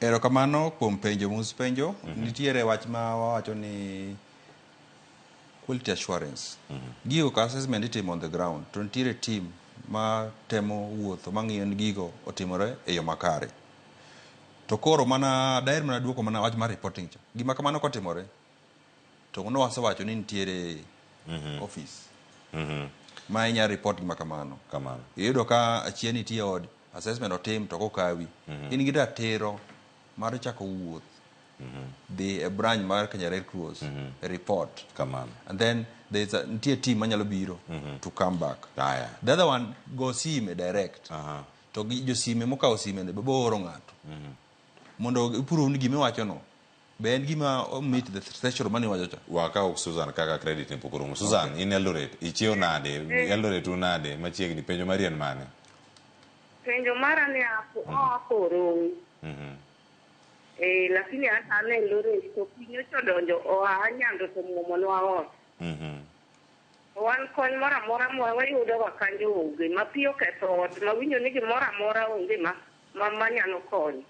Erokamano kuom penjo mus penjo. Nitiere wach ma wawacho ni quality assurance. Gigo ka assessment itimo on the ground. To nitiere team ma temo wuotho mang'iyo ni gigo otimore e yo makare. To koro mana daher mana duoko mana wach mar reporting cha. Gima kamano kotimore to no wasewacho ni nitiere office. Ma inya report gima kamano. Iyudo ka achien nitie od assessment otim to kokawi. In gi ratiro mar chako wuoth. The branch mar Kenya Red Cross report. And then there's a team manyalo biro to come back. The other one go sime direct. To jo sime mokawo sime ne boro ng'ato. Mondo ipuru ni gima wacho no. Be en gima meet the threshold mani wacho cha. Wakawo Susan kaka credit ni pokoro. Susan in Eldoret ichio nade? Eldoret unade machiegni penjo mari en mane? Penjo mara ni akoro. Lakini hata ne Eldoret to pinyo chodonjo anyando to muomonwa ot. Wan kony mora mora wayudo wakanjo onge mapiyo ketho ot mawinjo ni gimora mora onge ma nyalo konyo.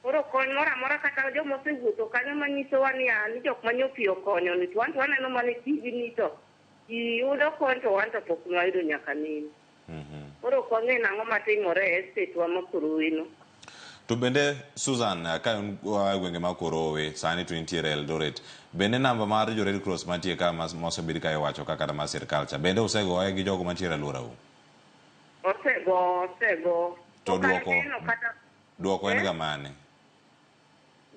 Koro kony mora mora kata joma osewuotho kanyo manyisowa ni jok manyopiyo konyo ni to wan waneno mana TV ni to iyudo kony to wan to pok nwayudo nyaka nini. Koro kong'e nang'o matimore e state wa Makorowe no. To bende Susan ka gwenge ma Korowe sani to nitiere Eldoret bende namba mar jo Red Cross mantie ka mosebedi ka iwacho kaka ma sirkal cha bende osegoye gi jogo mantiere alworau? Osego. To duoko en ga mane?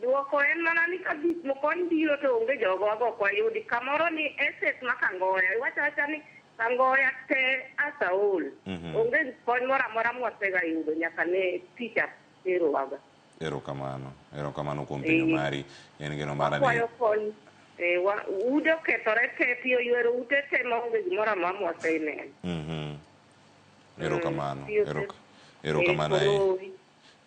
Duoko en mana ni kabis mokon biro to onge jogo ago kwa yudi kamoro ni SS makangoya iwacha ni kangoya te asaul onge kony mora mora mwasega yudo nyaka ne picha pero waga. Erokamano kuom penjo mari en geno mara ni udo ketore te piyo yuero ute te maonge gimora mwasene. Erokamano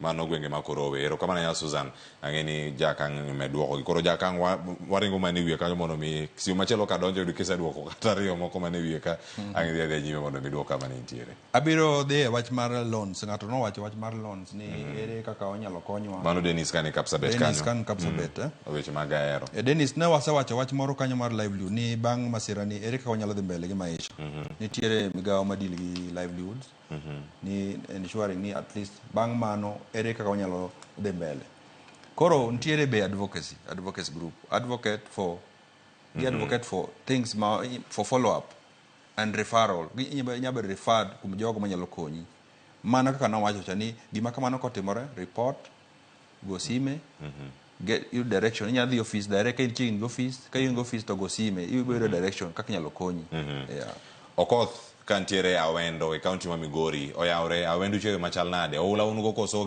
mano gwenge ma Korowe. Erokamano ya Susan ang'eni jakang' meduoko koro jakang' waringo mane wiye kanyo mondo mi siu machielo ka donjo yudo kiseduoko kata riyo moko mane wiye ka ang'e dhi nyime mondo mi duoka mane nitiere. Abiro dhi wach mar loans. Ng'ato nowacho wach mar loans ni ere kaka onyalo konywa. Mano Dennis kan Kapsabet kanyo. Dennis kan Kapsabet. Weche mag ahero. Dennis ne wasewacho wach moro kanyo mar livelihood ni bang' masira ni ere kaka onyalo dhi mbele gi maisha. Nitiere migawo madil gi livelihoods. Ni ensuring ni at least bang' mano ere kaka onyalo dhi mbele. Koro nitiere be advocacy group, advocate for things for follow up and referral. Nyabe referred kum jogo manyalo konyi. Mana kaka nawacho cha ni gima kamano kotimore report go sime get you direction inya dhi office direct in office ka in office to go sime you go direction kaka nyalo konyi. Okoth kantiere Awendo e county ma Migori oyawre Awendo chewe machal nade oula unugo koso